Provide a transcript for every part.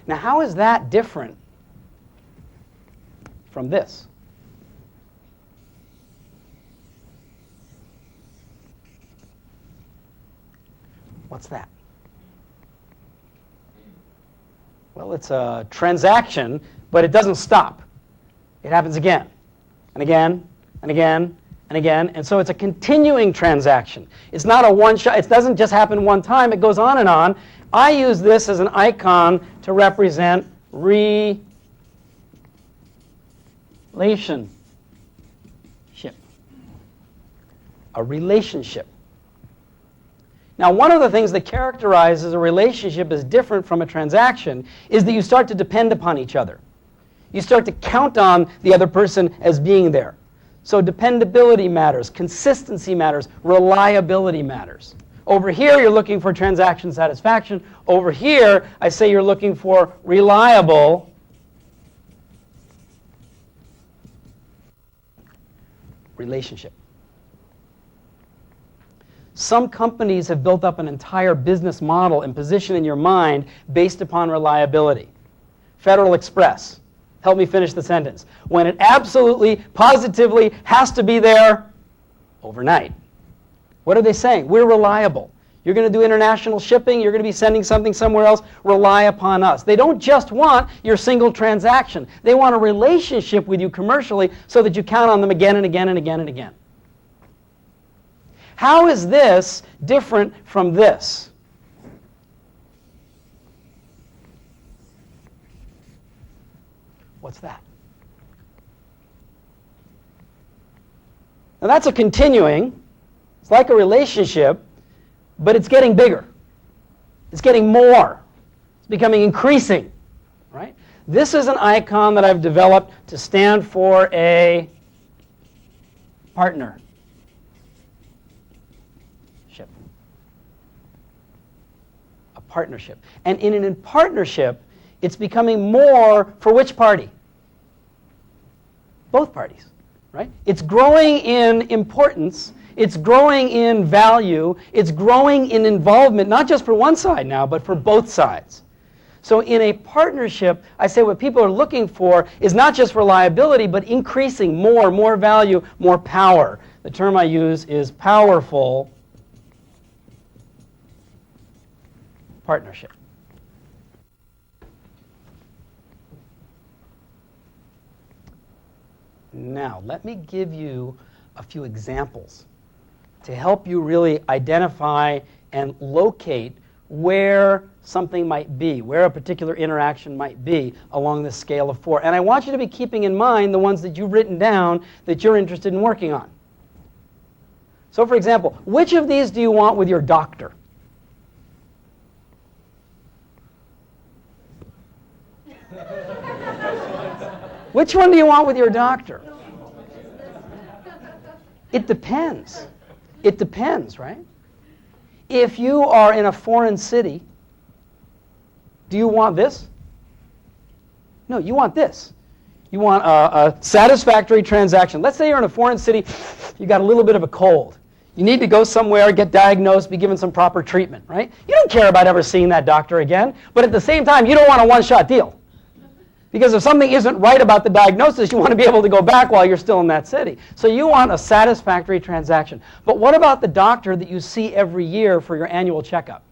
Now, how is that different from this? What's that? Well, it's a transaction, but it doesn't stop. It happens again, and again, and again, and again, and so it's a continuing transaction. It's not a one-shot. It doesn't just happen one time. It goes on and on. I use this as an icon to represent relationship. A relationship. Now, one of the things that characterizes a relationship as different from a transaction is that you start to depend upon each other. You start to count on the other person as being there. So dependability matters, consistency matters, reliability matters. Over here, you're looking for transaction satisfaction. Over here, I say you're looking for reliable relationship. Some companies have built up an entire business model and position in your mind based upon reliability. Federal Express. Help me finish the sentence. When it absolutely, positively has to be there overnight. What are they saying? We're reliable. You're going to do international shipping. You're going to be sending something somewhere else. Rely upon us. They don't just want your single transaction. They want a relationship with you commercially so that you count on them again and again and again and again. How is this different from this? What's that? Now that's a continuing. It's like a relationship, but it's getting bigger. It's getting more. It's becoming increasing, right? This is an icon that I've developed to stand for a partner. Partnership. And in a partnership, it's becoming more for which party? Both parties, right? It's growing in importance, it's growing in value, it's growing in involvement, not just for one side now, but for both sides. So in a partnership, I say what people are looking for is not just reliability, but increasing more value, more power. The term I use is powerful partnership. Now, let me give you a few examples to help you really identify and locate where something might be, where a particular interaction might be along the scale of 4. And I want you to be keeping in mind the ones that you've written down that you're interested in working on. So, for example, which of these do you want with your doctor? Which one do you want with your doctor? It depends. It depends, right? If you are in a foreign city, do you want this? No, you want this. You want a satisfactory transaction. Let's say you're in a foreign city, you got a little bit of a cold. You need to go somewhere, get diagnosed, be given some proper treatment, right? You don't care about ever seeing that doctor again, but at the same time, you don't want a one-shot deal. Because if something isn't right about the diagnosis, you want to be able to go back while you're still in that city. So you want a satisfactory transaction. But what about the doctor that you see every year for your annual checkup?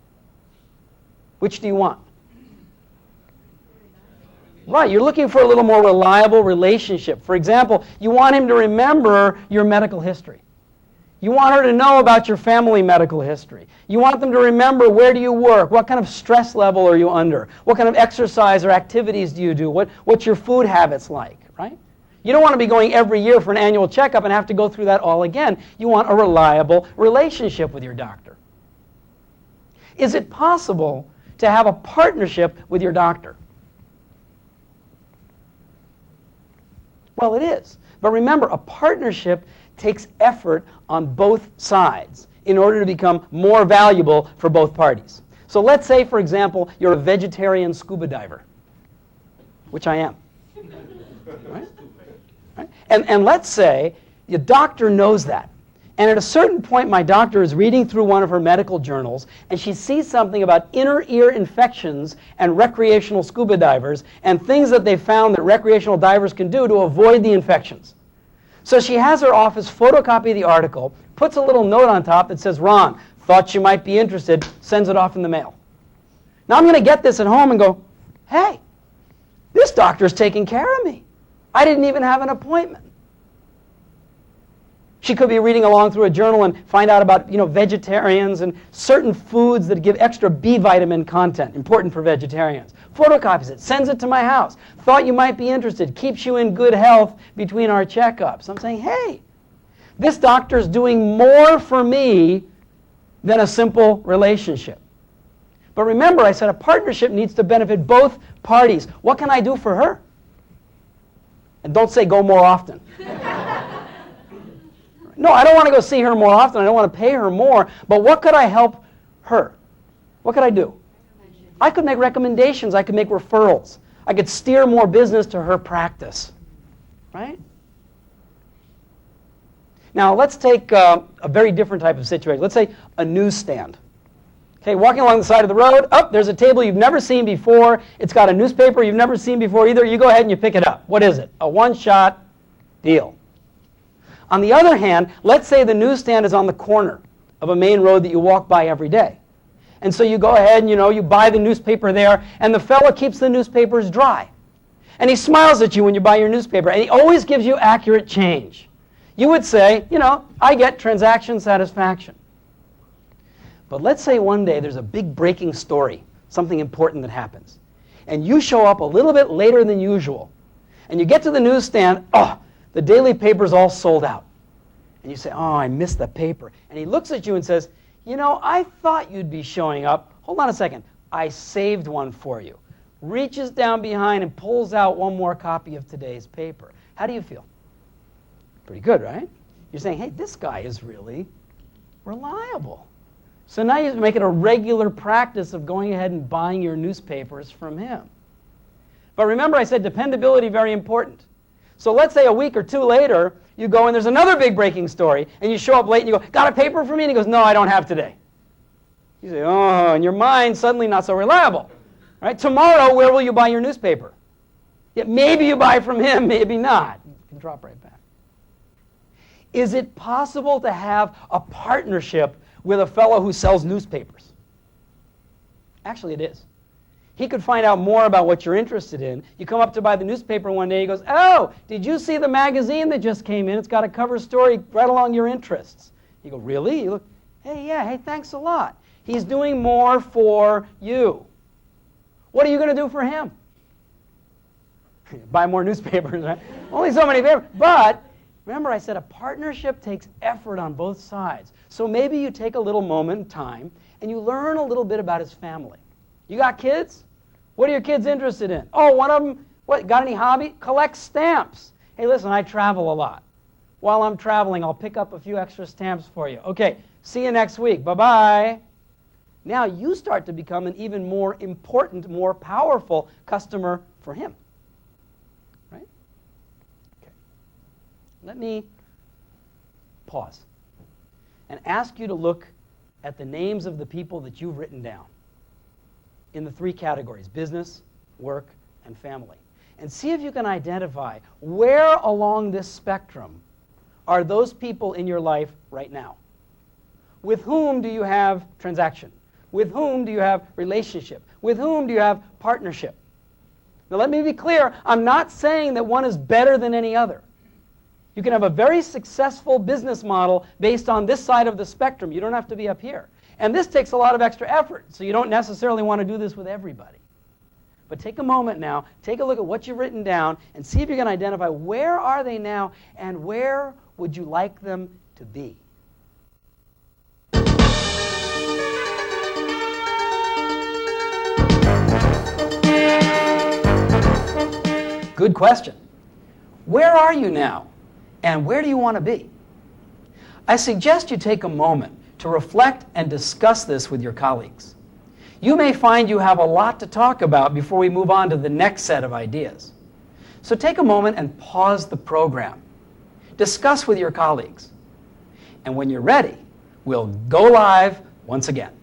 Which do you want? Right, you're looking for a little more reliable relationship. For example, you want him to remember your medical history. You want her to know about your family medical history. You want them to remember where do you work, what kind of stress level are you under, what kind of exercise or activities do you do, what's your food habits like, right? You don't want to be going every year for an annual checkup and have to go through that all again. You want a reliable relationship with your doctor. Is it possible to have a partnership with your doctor? Well, it is. But remember, a partnership takes effort on both sides in order to become more valuable for both parties. So let's say, for example, you're a vegetarian scuba diver, which I am. Right? And let's say your doctor knows that. And at a certain point, my doctor is reading through one of her medical journals, and she sees something about inner ear infections and recreational scuba divers and things that they found that recreational divers can do to avoid the infections. So she has her office photocopy the article, puts a little note on top that says, Ron, thought you might be interested, sends it off in the mail. Now I'm going to get this at home and go, hey, this doctor's taking care of me. I didn't even have an appointment. She could be reading along through a journal and find out about, vegetarians and certain foods that give extra B vitamin content, important for vegetarians. Photocopies it, sends it to my house. Thought you might be interested, keeps you in good health between our checkups. I'm saying, hey, this doctor's doing more for me than a simple relationship. But remember, I said a partnership needs to benefit both parties. What can I do for her? And don't say go more often. No, I don't want to go see her more often. I don't want to pay her more. But what could I help her? What could I do? I could make recommendations. I could make referrals. I could steer more business to her practice. Right? Now, let's take a very different type of situation. Let's say a newsstand. Okay, walking along the side of the road, there's a table you've never seen before. It's got a newspaper you've never seen before either. You go ahead and you pick it up. What is it? A one-shot deal. On the other hand, let's say the newsstand is on the corner of a main road that you walk by every day. And so you go ahead and, you buy the newspaper there, and the fellow keeps the newspapers dry. And he smiles at you when you buy your newspaper, and he always gives you accurate change. You would say, I get transaction satisfaction. But let's say one day there's a big breaking story, something important that happens. And you show up a little bit later than usual. And you get to the newsstand, the daily paper's all sold out. And you say, I missed the paper. And he looks at you and says, I thought you'd be showing up. Hold on a second. I saved one for you. Reaches down behind and pulls out one more copy of today's paper. How do you feel? Pretty good, right? You're saying, hey, this guy is really reliable. So now you make it a regular practice of going ahead and buying your newspapers from him. But remember, I said dependability, very important. So let's say a week or two later, you go and there's another big breaking story, and you show up late and you go, got a paper for me? And he goes, no, I don't have today. You say, and your mind's suddenly not so reliable. Right? Tomorrow, where will you buy your newspaper? Yeah, maybe you buy from him, maybe not. You can drop right back. Is it possible to have a partnership with a fellow who sells newspapers? Actually, it is. He could find out more about what you're interested in. You come up to buy the newspaper one day, he goes, did you see the magazine that just came in? It's got a cover story right along your interests. You go, really? You look, hey, thanks a lot. He's doing more for you. What are you going to do for him? Buy more newspapers, right? Only so many papers. But remember, I said a partnership takes effort on both sides. So maybe you take a little moment in time and you learn a little bit about his family. You got kids? What are your kids interested in? One of them, got any hobby? Collects stamps. Hey, listen, I travel a lot. While I'm traveling, I'll pick up a few extra stamps for you. Okay, see you next week. Bye-bye. Now you start to become an even more important, more powerful customer for him. Right? Okay. Let me pause and ask you to look at the names of the people that you've written down in the three categories: business, work, and family. And see if you can identify where along this spectrum are those people in your life right now. With whom do you have transaction? With whom do you have relationship? With whom do you have partnership? Now let me be clear, I'm not saying that one is better than any other. You can have a very successful business model based on this side of the spectrum. You don't have to be up here. And this takes a lot of extra effort, so you don't necessarily want to do this with everybody. But take a moment now, take a look at what you've written down, and see if you can identify where are they now and where would you like them to be. Good question. Where are you now, and where do you want to be? I suggest you take a moment to reflect and discuss this with your colleagues. You may find you have a lot to talk about before we move on to the next set of ideas. So take a moment and pause the program. Discuss with your colleagues. And when you're ready, we'll go live once again.